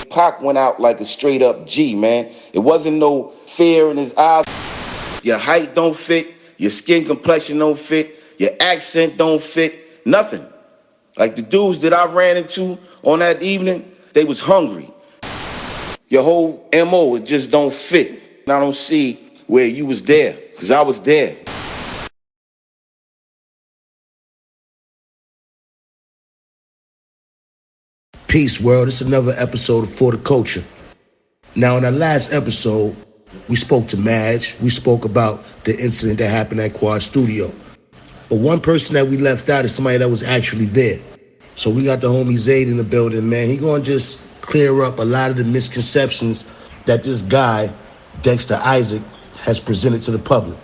Pac went out like a straight up G, man. It wasn't no fear in his eyes. Your height don't fit, your skin complexion don't fit, your accent don't fit, nothing. Like the dudes that I ran into on that evening, they was hungry. Your whole MO, it just don't fit. And I don't see where you was there, because I was there. Peace, world. It's another episode of For the Culture. Now, in our last episode, we spoke to Madge. We spoke about the incident that happened at Quad Studio. But one person that we left out is somebody that was actually there. So we got the homie Zayd in the building, man. He gonna just clear up a lot of the misconceptions that this guy, Dexter Isaac, has presented to the public.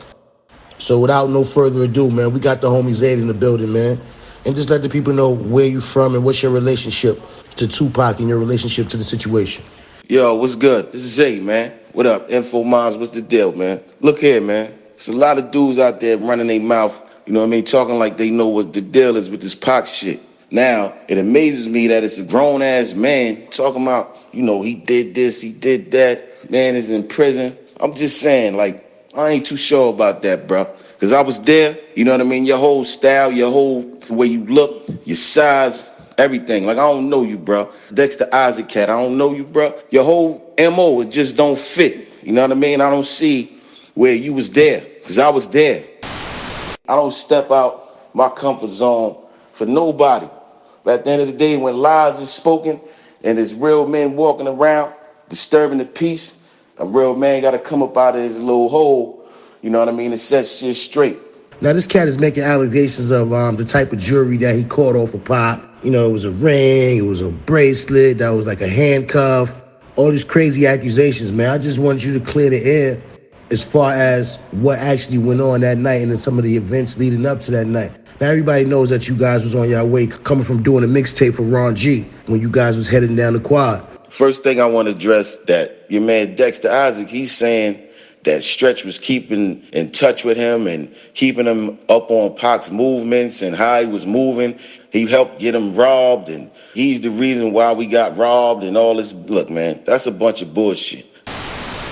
So without no further ado, man, we got the homie Zayd in the building, man. And just let the people know where you from and what's your relationship to Tupac and your relationship to the situation. Yo, what's good? This is Zayd, man. What up? Info Moms, what's the deal, man? Look here, man. There's a lot of dudes out there running their mouth, you know what I mean, talking like they know what the deal is with this Pac shit. Now, it amazes me that it's a grown-ass man talking about, you know, he did this, he did that, man is in prison. I'm just saying, like, I ain't too sure about that, bro. Because I was there, you know what I mean? Your whole style, your whole way you look, your size, everything. Like, I don't know you, bro. Dexter Isaac cat, I don't know you, bro. Your whole MO, it just don't fit. You know what I mean? I don't see where you was there, because I was there. I don't step out my comfort zone for nobody. But at the end of the day, when lies is spoken and there's real men walking around disturbing the peace, a real man got to come up out of his little hole, you know what I mean, and set shit straight. Now, this cat is making allegations of the type of jewelry that he caught off of Pac. You know, it was a ring, it was a bracelet, that was like a handcuff. All these crazy accusations, man. I just want you to clear the air as far as what actually went on that night and then some of the events leading up to that night. Now, everybody knows that you guys was on your way coming from doing a mixtape for Ron G when you guys was heading down the quad. First thing I want to address that your man Dexter Isaac, he's saying that Stretch was keeping in touch with him and keeping him up on Pac's movements and how he was moving. He helped get him robbed, and he's the reason why we got robbed and all this. Look, man, that's a bunch of bullshit.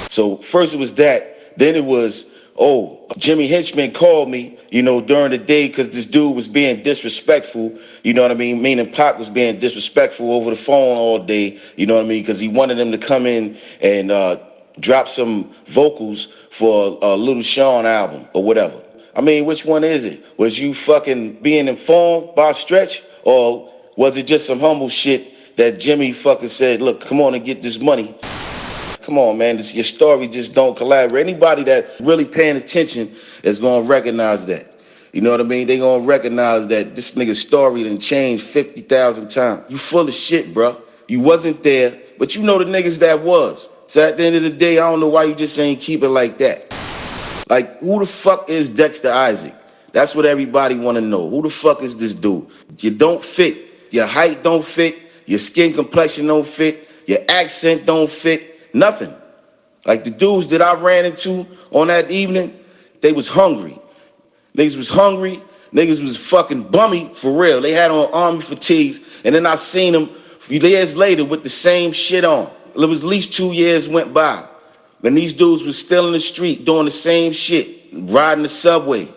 So first it was that. Then it was, Jimmy Henchman called me, you know, during the day because this dude was being disrespectful, you know what I mean? Meaning Pac was being disrespectful over the phone all day, you know what I mean? Because he wanted him to come in and drop some vocals for a Little Sean album or whatever. I mean, which one is it? Was you fucking being informed by Stretch, or was it just some humble shit that Jimmy fucking said, look, come on and get this money? Come on, man, your story just don't collaborate. Anybody that really paying attention is gonna recognize that. You know what I mean? They gonna recognize that this nigga's story done changed 50,000 times. You full of shit, bro. You wasn't there, but you know the niggas that was. So at the end of the day, I don't know why you just ain't keep it like that. Like, who the fuck is Dexter Isaac? That's what everybody want to know. Who the fuck is this dude? You don't fit. Your height don't fit. Your skin complexion don't fit. Your accent don't fit. Nothing. Like the dudes that I ran into on that evening, they was hungry. Niggas was hungry. Niggas was fucking bummy for real. They had on army fatigues. And then I seen them a few years later with the same shit on. It was at least 2 years went by. And these dudes was still in the street doing the same shit, riding the subway.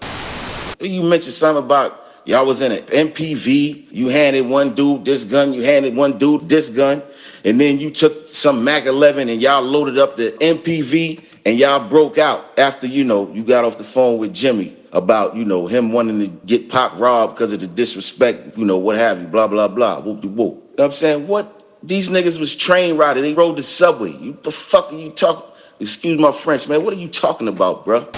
You mentioned something about y'all was in an MPV. You handed one dude this gun, you handed one dude this gun. And then you took some Mac 11 and y'all loaded up the MPV and y'all broke out after, you know, you got off the phone with Jimmy about, you know, him wanting to get Pac robbed because of the disrespect, you know, what have you, blah, blah, blah, whoop-de-whoop. You know what I'm saying? What? These niggas was train riders. They rode the subway. You the fuck are you talking? Excuse my French, man. What are you talking about, bro?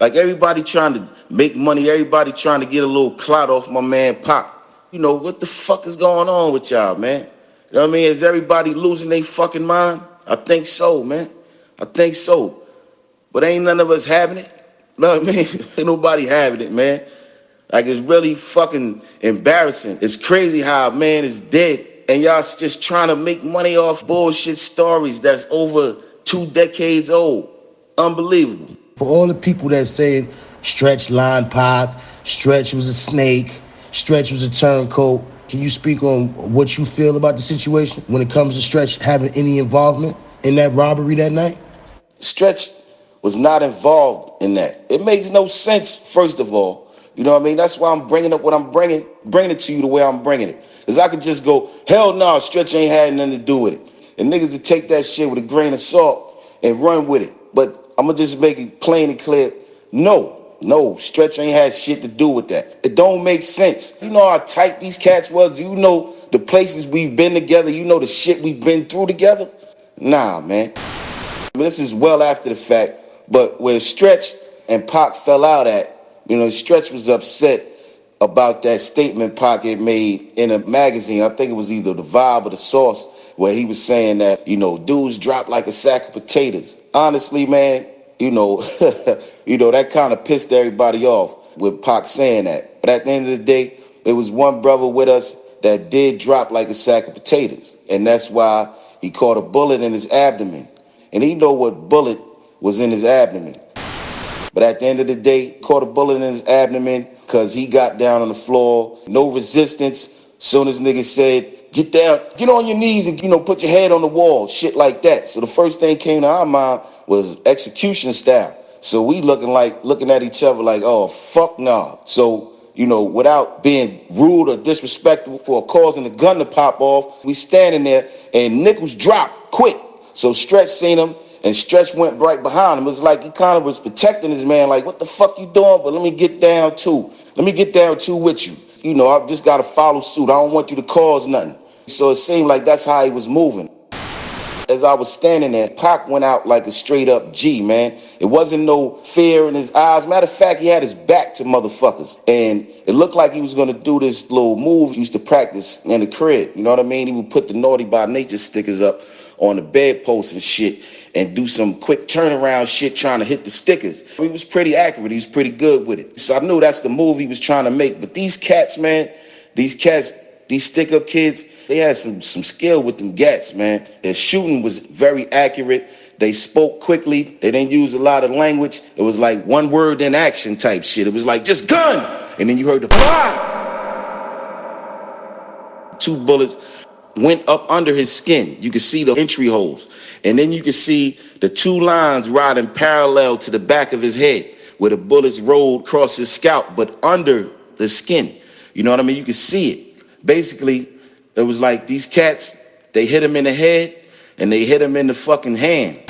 Like, everybody trying to make money. Everybody trying to get a little clout off my man Pac. You know, what the fuck is going on with y'all, man? You know what I mean? Is everybody losing their fucking mind? I think so, man. I think so. But ain't none of us having it. You know what I mean? Ain't nobody having it, man. Like, it's really fucking embarrassing. It's crazy how a man is dead and y'all just trying to make money off bullshit stories that's over 2 decades old. Unbelievable. For all the people that saying Stretch lined Pac, Stretch was a snake, Stretch was a turncoat, Can you speak on what you feel about the situation when it comes to Stretch having any involvement in that robbery that night? Stretch was not involved in that. It makes no sense, first of all. You know what I mean? That's why I'm bringing up what I'm bringing it to you the way I'm bringing it. Because I could just go, hell no, Stretch ain't had nothing to do with it. And niggas would take that shit with a grain of salt and run with it. But I'm going to just make it plain and clear. No, Stretch ain't had shit to do with that. It don't make sense. You know how tight these cats was? You know the places we've been together? You know the shit we've been through together? Nah, man. This is well after the fact, but where Stretch and Pac fell out at, you know, Stretch was upset about that statement Pac had made in a magazine. I think it was either The Vibe or The Source, where he was saying that, you know, dudes drop like a sack of potatoes. Honestly, man, you know, that kind of pissed everybody off with Pac saying that. But at the end of the day, there was one brother with us that did drop like a sack of potatoes. And that's why he caught a bullet in his abdomen. And he know what bullet was in his abdomen. But at the end of the day, caught a bullet in his abdomen because he got down on the floor. No resistance. Soon as niggas said, get down, get on your knees and, you know, put your head on the wall, shit like that. So the first thing came to our mind was execution style. So we looking at each other like, oh, fuck nah. So, you know, without being rude or disrespectful for causing the gun to pop off, we standing there and Nichols dropped quick. So Stretch seen him and Stretch went right behind him. It was like he kind of was protecting his man, like, what the fuck you doing? But let me get down too. Let me get down too with you. You know, I just got to follow suit. I don't want you to cause nothing. So it seemed like that's how he was moving. As I was standing there, Pac went out like a straight up G, man. It wasn't no fear in his eyes. Matter of fact, he had his back to motherfuckers. And it looked like he was going to do this little move he used to practice in the crib. You know what I mean? He would put the Naughty by Nature stickers up on the bedpost and shit and do some quick turnaround shit trying to hit the stickers. He was pretty accurate. He was pretty good with it. So I knew that's the move he was trying to make. But these cats, man, these stick-up kids, they had some skill with them gats, man. Their shooting was very accurate. They spoke quickly. They didn't use a lot of language. It was like one word in action type shit. It was like, just gun! And then you heard the bah! 2 bullets went up under his skin. You could see the entry holes. And then you could see the 2 lines riding parallel to the back of his head where the bullets rolled across his scalp, but under the skin. You know what I mean? You could see it. Basically, it was like these cats, they hit him in the head and they hit him in the fucking hand.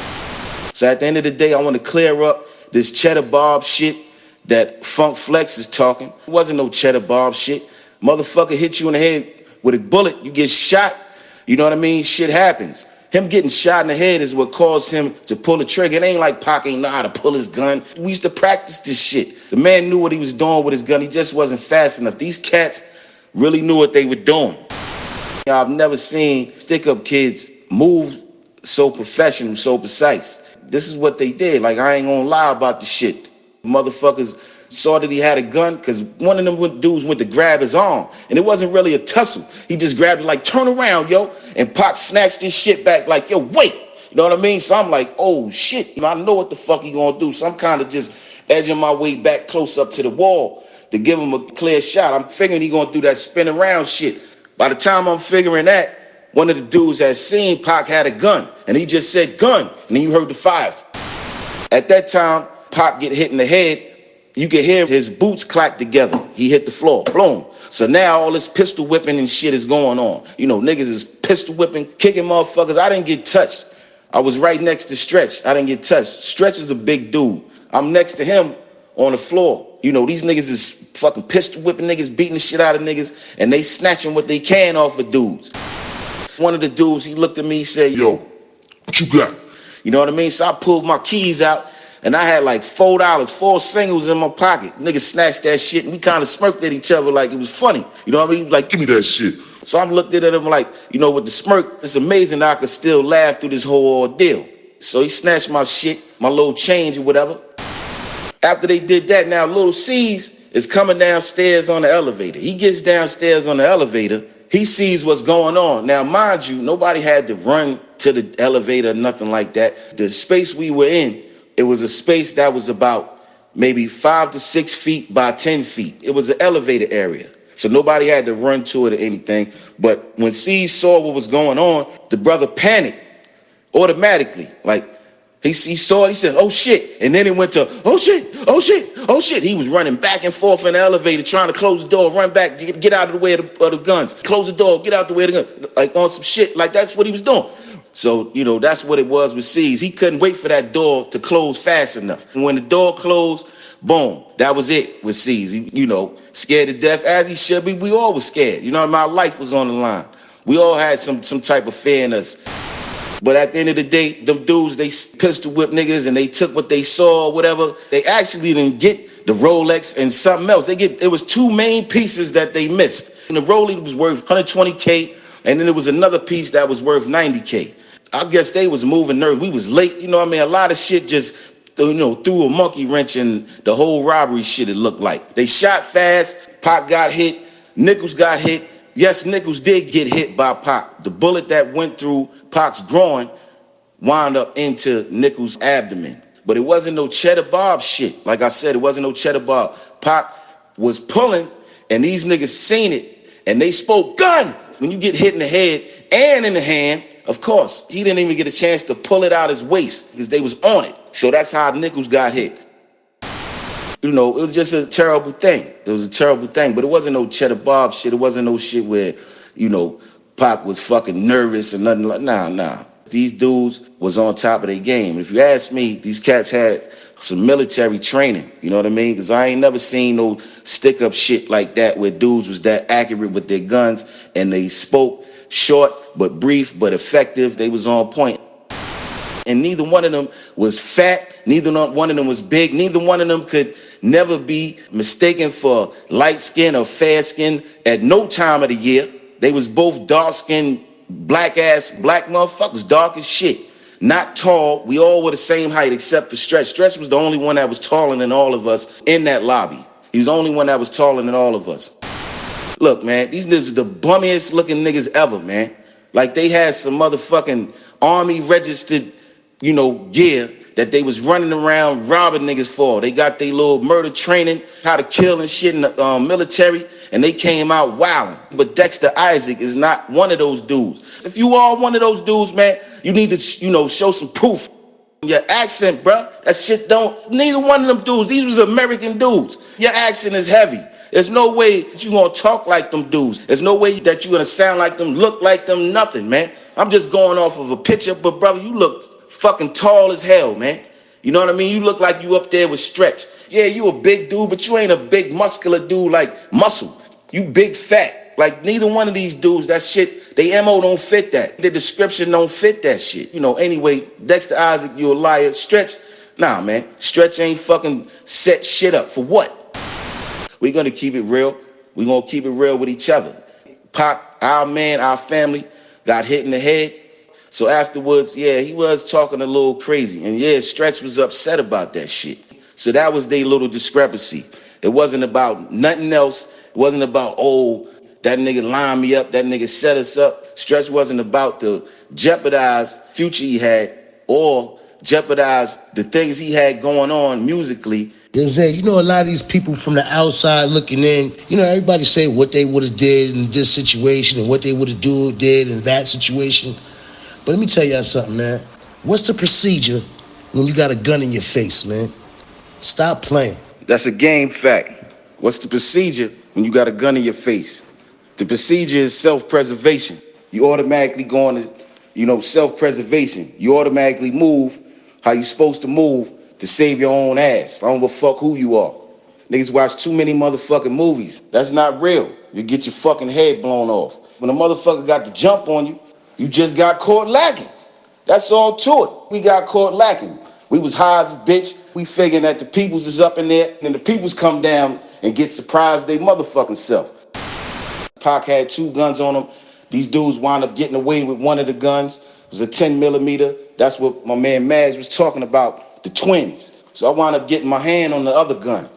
So at the end of the day, I want to clear up this Cheddar Bob shit that Funk Flex is talking. It wasn't no Cheddar Bob shit. Motherfucker hit you in the head with a bullet, you get shot. You know what I mean? Shit happens. Him getting shot in the head is what caused him to pull the trigger. It ain't like Pac ain't know how to pull his gun. We used to practice this shit. The man knew what he was doing with his gun. He just wasn't fast enough. These cats really knew what they were doing. I've never seen stick-up kids move so professional, so precise. This is what they did. Like, I ain't gonna lie about the shit. Motherfuckers saw that he had a gun because one of them dudes went to grab his arm. And it wasn't really a tussle. He just grabbed it like, turn around, yo. And Pac snatched his shit back like, yo, wait. You know what I mean? So I'm like, oh, shit. I know what the fuck he gonna do. So I'm kind of just edging my way back close up to the wall to give him a clear shot. I'm figuring he gonna do that spin around shit. By the time I'm figuring that, one of the dudes had seen Pac had a gun, and he just said gun, and then you heard the fires. At that time, Pac get hit in the head. You could hear his boots clack together. He hit the floor, boom. So now all this pistol whipping and shit is going on. You know, niggas is pistol whipping, kicking motherfuckers. I didn't get touched. I was right next to Stretch. I didn't get touched. Stretch is a big dude. I'm next to him on the floor. You know, these niggas is fucking pistol whipping niggas, beating the shit out of niggas, and they snatching what they can off of dudes. One of the dudes, he looked at me, he said, yo, what you got? You know what I mean? So I pulled my keys out, and I had like $4, 4 singles in my pocket. Niggas snatched that shit, and we kind of smirked at each other like it was funny. You know what I mean? Like, give me that shit. So I looked at him like, you know, with the smirk, it's amazing that I could still laugh through this whole ordeal. So he snatched my shit, my little change or whatever. After they did that, now Little C's is coming downstairs on the elevator. He gets downstairs on the elevator. He sees what's going on. Now, mind you, nobody had to run to the elevator, nothing like that. The space we were in, it was a space that was about maybe 5 to 6 feet by 10 feet. It was an elevator area. So nobody had to run to it or anything. But when Cease saw what was going on, the brother panicked automatically. Like, he saw it, he said, oh shit. And then it went to, oh shit, oh shit, oh shit. He was running back and forth in the elevator, trying to close the door, run back, get out of the way of the guns. Close the door, get out the way of the guns. Like on some shit, like that's what he was doing. So, that's what it was with Cease. He couldn't wait for that door to close fast enough. And when the door closed, boom, that was it with Cease. He, scared to death, as he should be. We all was scared. My life was on the line. We all had some type of fear in us. But at the end of the day, them dudes, they pistol whip niggas and they took what they saw, whatever. They actually didn't get the Rolex and something else. It was two main pieces that they missed. And the Rolex was worth 120K, and then there was another piece that was worth 90K. I guess they was moving nerves. We was late, a lot of shit just, threw a monkey wrench in the whole robbery shit, it looked like. They shot fast, Pac got hit, Nichols got hit. Yes, Nichols did get hit by Pac. The bullet that went through Pac's groin wound up into Nichols' abdomen. But it wasn't no Cheddar Bob shit. Like I said, it wasn't no Cheddar Bob. Pac was pulling, and these niggas seen it, and they spoke gun. When you get hit in the head and in the hand, of course, he didn't even get a chance to pull it out his waist because they was on it. So that's how Nichols got hit. It was just a terrible thing. It was a terrible thing, but it wasn't no Cheddar Bob shit. It wasn't no shit where, Pac was fucking nervous and nothing like, nah. These dudes was on top of their game. If you ask me, these cats had some military training, you know what I mean? Because I ain't never seen no stick-up shit like that where dudes was that accurate with their guns and they spoke short but brief but effective. They was on point. And neither one of them was fat. Neither one of them was big. Neither one of them could never be mistaken for light skin or fair skin at no time of the year. They was both dark skinned, black motherfuckers, dark as shit. Not tall. We all were the same height except for Stretch. Stretch was the only one that was taller than all of us in that lobby. He was the only one that was taller than all of us. Look, man, these niggas are the bummiest looking niggas ever, man. Like they had some motherfucking army registered, gear that they was running around robbing niggas for. They got their little murder training, how to kill and shit in the military, and they came out wilding. But Dexter Isaac is not one of those dudes. If you are one of those dudes, man, you need to, show some proof. Your accent, bruh, that shit neither one of them dudes, these was American dudes. Your accent is heavy. There's no way that you gonna talk like them dudes. There's no way that you gonna sound like them, look like them, nothing, man. I'm just going off of a picture, but brother, you look fucking tall as hell, man. You know what I mean? You look like you up there with Stretch. Yeah, you a big dude, but you ain't a big muscular dude like Muscle. You big fat. Like neither one of these dudes, that shit, they MO don't fit that. The description don't fit that shit. Anyway, Dexter Isaac, you a liar. Stretch, nah, man. Stretch ain't fucking set shit up. For what? We're gonna keep it real. We're gonna keep it real with each other. Pac, our man, our family, got hit in the head. So afterwards, yeah, he was talking a little crazy. And yeah, Stretch was upset about that shit. So that was their little discrepancy. It wasn't about nothing else. It wasn't about, oh, that nigga lined me up, that nigga set us up. Stretch wasn't about to jeopardize future he had or jeopardize the things he had going on musically. Zayd, a lot of these people from the outside looking in, everybody say what they would have did in this situation and what they would have did in that situation. But let me tell y'all something, man. What's the procedure when you got a gun in your face, man? Stop playing. That's a game fact. What's the procedure when you got a gun in your face? The procedure is self-preservation. You automatically go on to, self-preservation. You automatically move how you supposed to move to save your own ass. I don't give a fuck who you are. Niggas watch too many motherfucking movies. That's not real. You get your fucking head blown off. When a motherfucker got the jump on you, you just got caught lacking. That's all to it. We got caught lacking. We was high as a bitch. We figuring that the peoples is up in there, and the peoples come down and get surprised they motherfucking self. Pac had 2 guns on him. These dudes wound up getting away with one of the guns. It was a 10 millimeter. That's what my man Madge was talking about, the twins. So I wound up getting my hand on the other gun.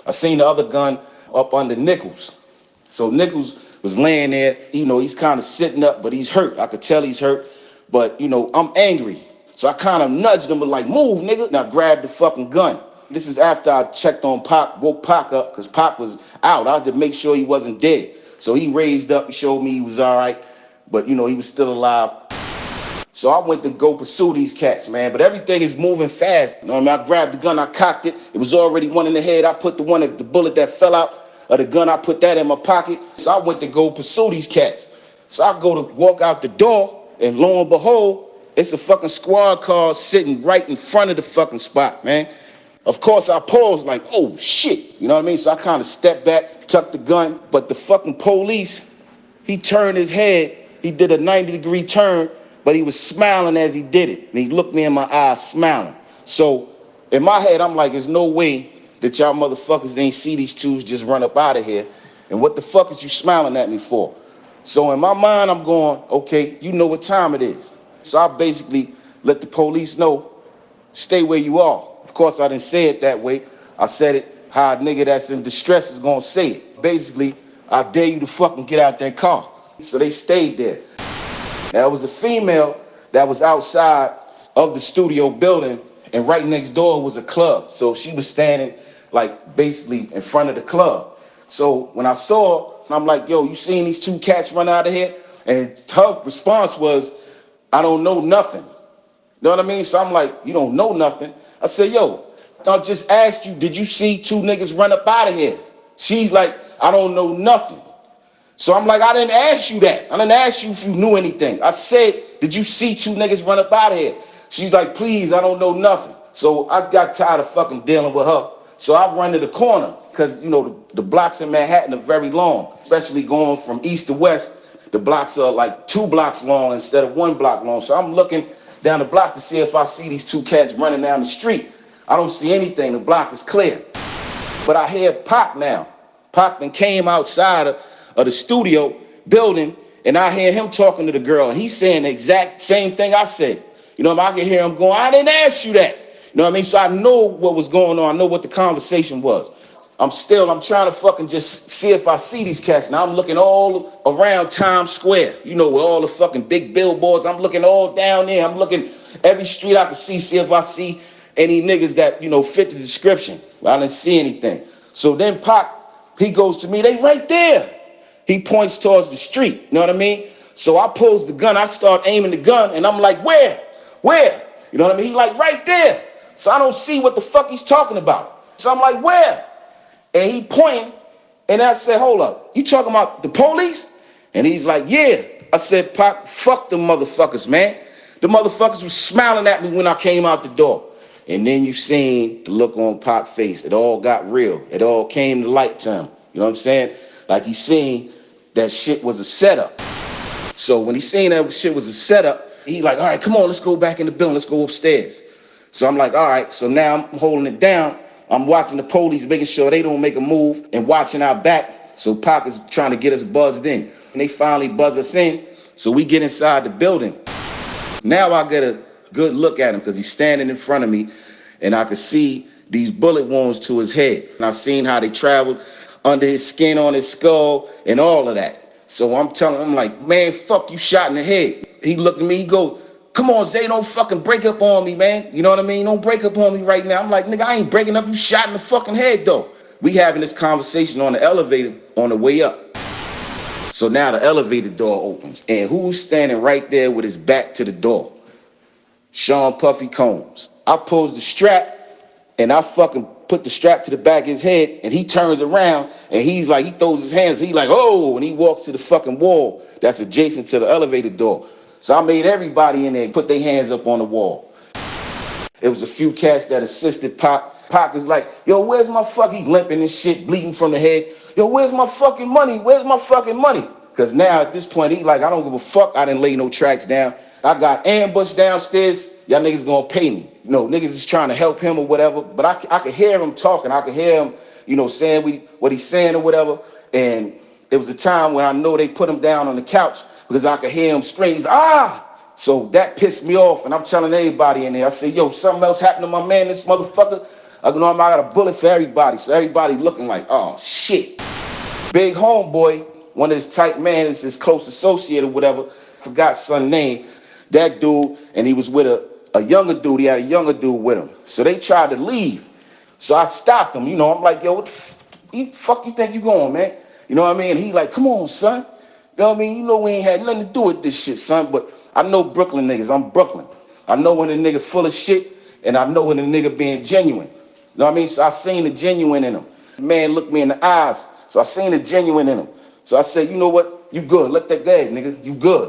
I seen the other gun up under Nichols. So Nichols was laying there, he's kind of sitting up, but he's hurt. I could tell he's hurt, but I'm angry. So I kind of nudged him, like, move, nigga. And I grabbed the fucking gun. This is after I checked on Pac, woke Pac up, because Pac was out. I had to make sure he wasn't dead. So he raised up and showed me he was all right, but he was still alive. So I went to go pursue these cats, man. But everything is moving fast. You know what I mean? I grabbed the gun, I cocked it. It was already one in the head. I put the bullet that fell out of the gun, I put that in my pocket. So I went to go pursue these cats. So I go to walk out the door, and lo and behold, it's a fucking squad car sitting right in front of the fucking spot, man. Of course, I paused like, oh shit, you know what I mean? So I kind of stepped back, tucked the gun, but the fucking police, he turned his head, he did a 90-degree turn, but he was smiling as he did it. And he looked me in my eyes smiling. So in my head, I'm like, there's no way that y'all motherfuckers ain't see these twos just run up out of here. And what the fuck is you smiling at me for? So in my mind, I'm going, okay, you know what time it is. So I basically let the police know, stay where you are. Of course, I didn't say it that way. I said it how a nigga that's in distress is gonna say it. Basically, I dare you to fucking get out that car. So they stayed there. Now, it was a female that was outside of the studio building, and right next door was a club. So she was standing like basically in front of the club. So when I saw her, I'm like, yo, you seen these two cats run out of here? And her response was, I don't know nothing. You know what I mean? So I'm like, you don't know nothing? I said, yo, I just asked you, did you see two niggas run up out of here? She's like, I don't know nothing. So I'm like, I didn't ask you that. I didn't ask you if you knew anything. I said, did you see two niggas run up out of here? She's like, please, I don't know nothing. So I got tired of fucking dealing with her. So I run to the corner because, the blocks in Manhattan are very long, especially going from east to west. The blocks are like 2 blocks long instead of 1 block long. So I'm looking down the block to see if I see these two cats running down the street. I don't see anything. The block is clear. But I hear Pac now. Pac then came outside of the studio building, and I hear him talking to the girl, and he's saying the exact same thing I said. I can hear him going, I didn't ask you that. You know what I mean? So I know what was going on. I know what the conversation was. I'm trying to fucking just see if I see these cats. Now I'm looking all around Times Square, where all the fucking big billboards. I'm looking all down there. I'm looking every street I can see if I see any niggas that, fit the description. I didn't see anything. So then Pac, he goes to me, they right there. He points towards the street, you know what I mean? So I pulls the gun, I start aiming the gun, and I'm like, where? You know what I mean? He like, right there. So I don't see what the fuck he's talking about. So I'm like, where? And he pointing, and I said, hold up, you talking about the police? And he's like, yeah. I said, Pac, fuck them motherfuckers, man. The motherfuckers was smiling at me when I came out the door. And then you seen the look on Pac's face. It all got real. It all came to light to him. You know what I'm saying? Like he seen that shit was a setup. So when he seen that shit was a setup, he like, all right, come on, let's go back in the building. Let's go upstairs. So I'm like, all right. So now I'm holding it down. I'm watching the police, making sure they don't make a move and watching our back. So Pac is trying to get us buzzed in. And they finally buzz us in. So we get inside the building. Now I get a good look at him because he's standing in front of me, and I could see these bullet wounds to his head. And I seen how they traveled under his skin, on his skull, and all of that. So I'm telling him, like, man, fuck, you shot in the head. He looked at me, he goes, come on, Zayd, don't fucking break up on me, man. You know what I mean? Don't break up on me right now. I'm like, nigga, I ain't breaking up. You shot in the fucking head, though. We having this conversation on the elevator on the way up. So now the elevator door opens, and who's standing right there with his back to the door? Sean Puffy Combs. I pulls the strap, and I fucking put the strap to the back of his head, and he turns around, and he's like, he throws his hands, he like, oh, and he walks to the fucking wall that's adjacent to the elevator door. So I made everybody in there put their hands up on the wall. It was a few cats that assisted Pac. Pac is like, yo, where's my fucking limping and shit, bleeding from the head? Yo, where's my fucking money? Where's my fucking money? Because now at this point, he like, I don't give a fuck. I didn't lay no tracks down. I got ambushed downstairs. Y'all niggas gonna pay me. Niggas is trying to help him or whatever. But I could hear him talking. I could hear him, saying what he's saying or whatever. And there was a time when I know they put him down on the couch because I could hear him scream, ah! So that pissed me off. And I'm telling everybody in there, I said, yo, something else happened to my man, this motherfucker. I got a bullet for everybody. So everybody looking like, oh, shit. Big homeboy, one of his tight man, is his close associate or whatever, forgot son's name. That dude, and he was with a younger dude. He had a younger dude with him. So they tried to leave. So I stopped him. I'm like, yo, what the fuck you think you going, man? You know what I mean? He like, come on, son. You know what I mean? We ain't had nothing to do with this shit, son. But I know Brooklyn niggas. I'm Brooklyn. I know when a nigga full of shit, and I know when a nigga being genuine. You know what I mean? So I seen the genuine in him. The man looked me in the eyes. So I seen the genuine in him. So I said, you know what? You good. Let that go, nigga. You good.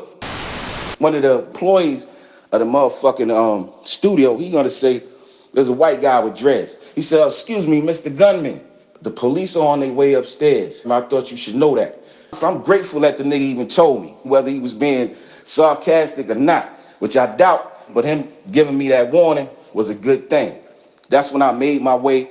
One of the employees of the motherfucking studio, he gonna say, there's a white guy with dreads. He said, excuse me, Mr. Gunman. The police are on their way upstairs. And I thought you should know that. So I'm grateful that the nigga even told me, whether he was being sarcastic or not, which I doubt, but him giving me that warning was a good thing. That's when I made my way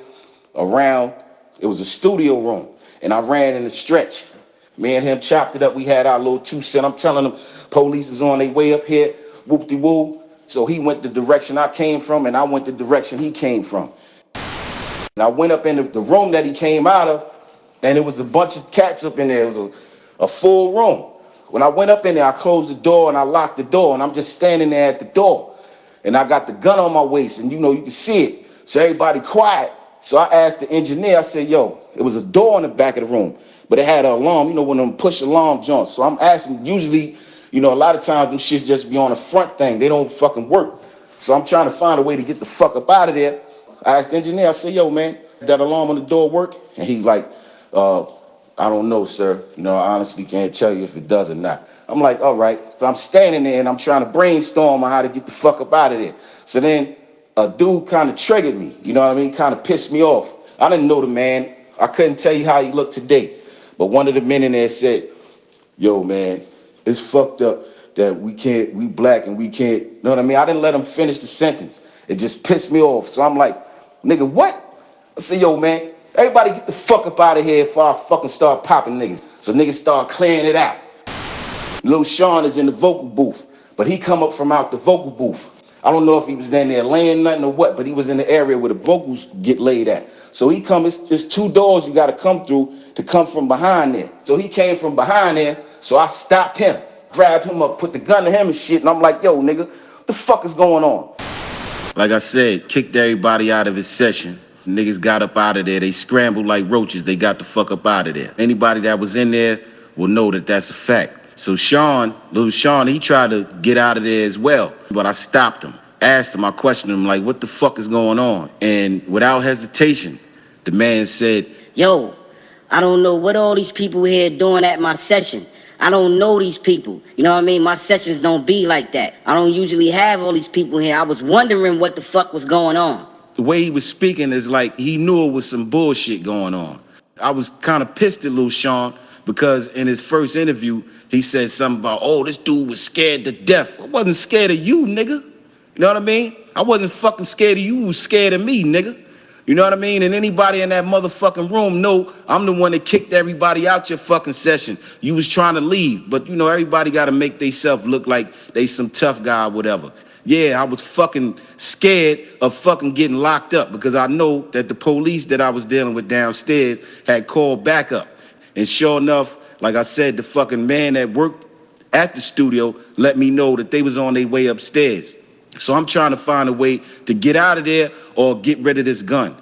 around. It was a studio room, and I ran in the stretch. Me and him chopped it up. We had our little 2 cents. I'm telling him, police is on their way up here, whoop-de-woo. So he went the direction I came from, and I went the direction he came from. And I went up in the room that he came out of, and it was a bunch of cats up in there. It was a full room. When I went up in there, I closed the door and I locked the door, and I'm just standing there at the door. And I got the gun on my waist, and you can see it. So everybody quiet. So I asked the engineer, I said, yo, it was a door in the back of the room, but it had an alarm, one of them push alarm joints. So I'm asking, usually, a lot of times them shits just be on the front thing. They don't fucking work. So I'm trying to find a way to get the fuck up out of there. I asked the engineer, I said, yo, man, that alarm on the door work? And he's like, I don't know, sir. I honestly can't tell you if it does or not. I'm like, all right. So I'm standing there and I'm trying to brainstorm on how to get the fuck up out of there. So then a dude kind of triggered me, kind of pissed me off. I didn't know the man. I couldn't tell you how he looked today. But one of the men in there said, yo, man, it's fucked up that we black and we can't, you know what I mean? I didn't let him finish the sentence. It just pissed me off. So I'm like, nigga, what? I said, yo, man, everybody get the fuck up out of here before I fucking start popping niggas. So niggas start clearing it out. Lil Sean is in the vocal booth, but he come up from out the vocal booth. I don't know if he was in there laying nothing or what, but he was in the area where the vocals get laid at. So he come, it's 2 doors you got to come through to come from behind there. So he came from behind there, so I stopped him, grabbed him up, put the gun to him and shit, and I'm like, yo, nigga, what the fuck is going on? Like I said, kicked everybody out of his session. Niggas got up out of there. They scrambled like roaches. They got the fuck up out of there. Anybody that was in there will know that that's a fact. So Lil Sean, he tried to get out of there as well, but I stopped him. Asked him, I questioned him, like, what the fuck is going on? And without hesitation, the man said, yo, I don't know what all these people here doing at my session. I don't know these people. You know what I mean? My sessions don't be like that. I don't usually have all these people here. I was wondering what the fuck was going on. The way he was speaking is like he knew it was some bullshit going on. I was kind of pissed at Lil Sean because in his first interview, he said something about, oh, this dude was scared to death. I wasn't scared of you, nigga. You know what I mean? I wasn't fucking scared of you. You was scared of me, nigga. You know what I mean? And anybody in that motherfucking room know I'm the one that kicked everybody out your fucking session. You was trying to leave, but everybody got to make themselves look like they some tough guy or whatever. Yeah, I was fucking scared of fucking getting locked up because I know that the police that I was dealing with downstairs had called backup. And sure enough, like I said, the fucking man that worked at the studio let me know that they was on their way upstairs. So I'm trying to find a way to get out of there or get rid of this gun.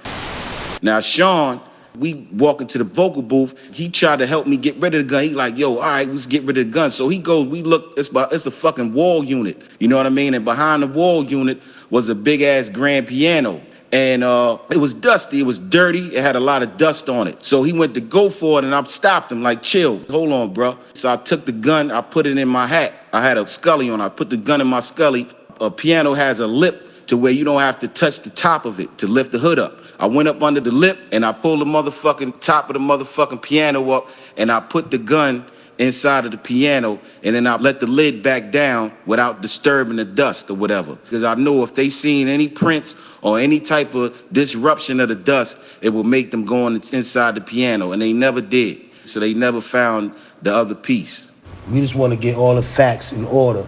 Now, Sean, we walk into the vocal booth. He tried to help me get rid of the gun. He like, yo, all right, let's get rid of the gun. So he goes, we look, it's a fucking wall unit. You know what I mean? And behind the wall unit was a big ass grand piano. And it was dusty, it was dirty, it had a lot of dust on it. So he went to go for it and I stopped him like, chill, hold on, bro. So I took the gun, I put it in my hat. I had a scully on, I put the gun in my scully. A piano has a lip to where you don't have to touch the top of it to lift the hood up. I went up under the lip and I pulled the motherfucking top of the motherfucking piano up and I put the gun inside of the piano and then I let the lid back down without disturbing the dust or whatever. Because I know if they seen any prints or any type of disruption of the dust, it will make them go on inside the piano, and they never did. So they never found the other piece. We just want to get all the facts in order.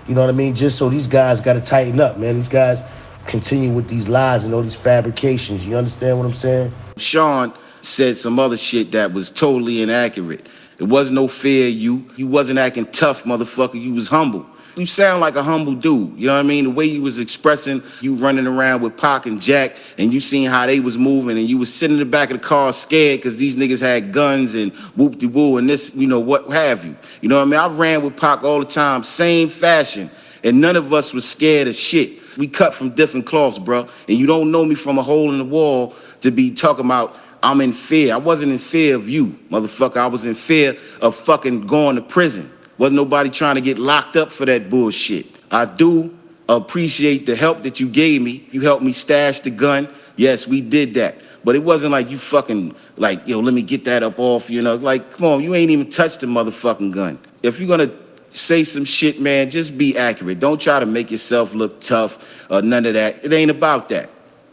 You know what I mean? Just so these guys got to tighten up, man. These guys continue with these lies and all these fabrications. You understand what I'm saying? Sean said some other shit that was totally inaccurate. There was no fear of you. You wasn't acting tough, motherfucker. You was humble. You sound like a humble dude, you know what I mean? The way you was expressing, you running around with Pac and Jack, and you seen how they was moving, and you was sitting in the back of the car scared because these niggas had guns and whoop-de-woo and this, what have you. You know what I mean? I ran with Pac all the time, same fashion, and none of us was scared of shit. We cut from different cloths, bro, and you don't know me from a hole in the wall to be talking about I'm in fear. I wasn't in fear of you, motherfucker. I was in fear of fucking going to prison. Wasn't nobody trying to get locked up for that bullshit. I do appreciate the help that you gave me. You helped me stash the gun. Yes, we did that. But it wasn't like you fucking like, yo, let me get that up off, Like, come on, you ain't even touched the motherfucking gun. If you're gonna say some shit, man, just be accurate. Don't try to make yourself look tough or none of that. It ain't about that.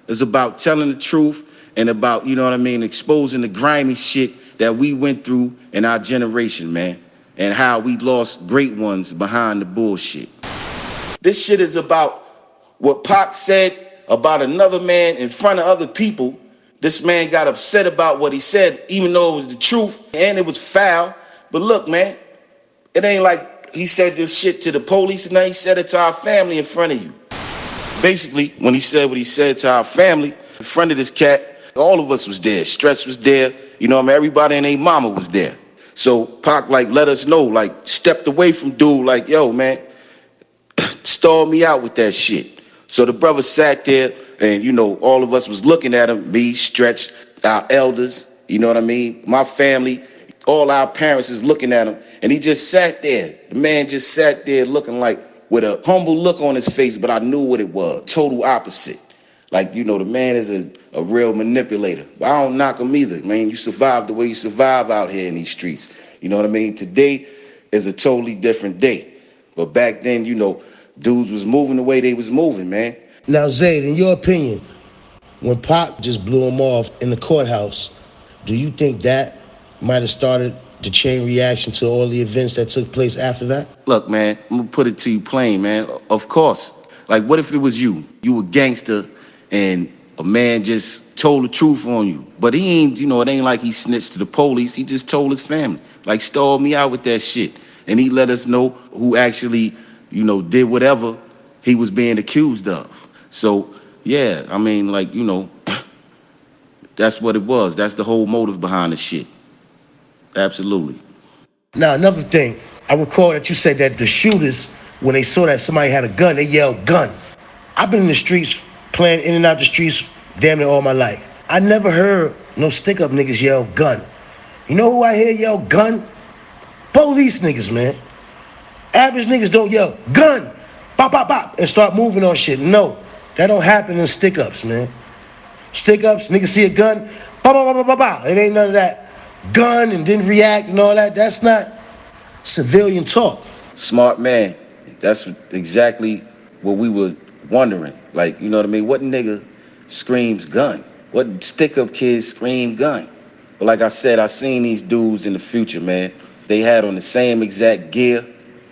It's about telling the truth and about, exposing the grimy shit that we went through in our generation, man. And how we lost great ones behind the bullshit. This shit is about what Pac said about another man in front of other people. This man got upset about what he said, even though it was the truth and it was foul. But look, man, it ain't like he said this shit to the police and then he said it to our family in front of you. Basically, when he said what he said to our family in front of this cat, all of us was there. Stretch was there. Everybody and their mama was there. So Pac let us know, stepped away from dude, yo, man, stalled me out with that shit. So the brother sat there and, all of us was looking at him, me, Stretch, our elders, my family, all our parents is looking at him. And he just sat there. The man just sat there looking with a humble look on his face, but I knew what it was. Total opposite. The man is a real manipulator. But I don't knock him either, man. You survive the way you survive out here in these streets. You know what I mean? Today is a totally different day. But back then, dudes was moving the way they was moving, man. Now, Zayd, in your opinion, when Pac just blew him off in the courthouse, do you think that might have started the chain reaction to all the events that took place after that? Look, man, I'm gonna put it to you plain, man. Of course. What if it was you? You a gangster and a man just told the truth on you. But he ain't, it ain't like he snitched to the police. He just told his family. Stalled me out with that shit. And he let us know who actually, did whatever he was being accused of. So, yeah, that's what it was. That's the whole motive behind the shit. Absolutely. Now, another thing, I recall that you said that the shooters, when they saw that somebody had a gun, they yelled, gun. I've been in the streets, playing in and out the streets damn near all my life. I never heard no stick-up niggas yell gun. You know who I hear yell gun? Police niggas, man. Average niggas don't yell gun, bop, bop, bop, and start moving on shit. No, that don't happen in stick-ups, man. Stick-ups, niggas see a gun, bop, bop, bop, bop, bop. It ain't none of that gun and didn't react and all that. That's not civilian talk. Smart man. That's exactly what we were wondering. You know what I mean? What nigga screams gun? What stick-up kids scream gun? But like I said, I seen these dudes in the future, man. They had on the same exact gear.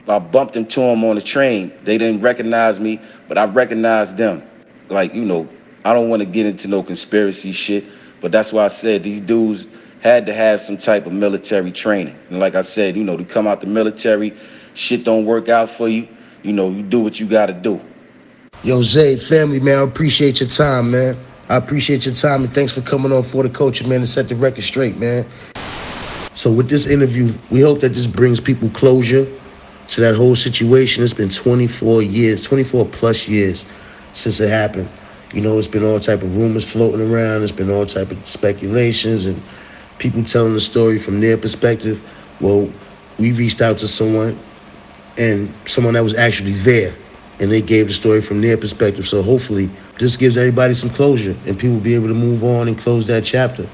I bumped into them on the train. They didn't recognize me, but I recognized them. I don't want to get into no conspiracy shit, but that's why I said these dudes had to have some type of military training. And like I said, to come out the military, shit don't work out for you. You do what you got to do. Yo, Zayd, family, man, I appreciate your time, man. I appreciate your time, and thanks for coming on For the Culture, man, to set the record straight, man. So with this interview, we hope that this brings people closure to that whole situation. It's been 24 plus years since it happened. It's been all type of rumors floating around. It's been all type of speculations and people telling the story from their perspective. Well, we reached out to someone that was actually there, and they gave the story from their perspective. So hopefully this gives everybody some closure and people will be able to move on and close that chapter.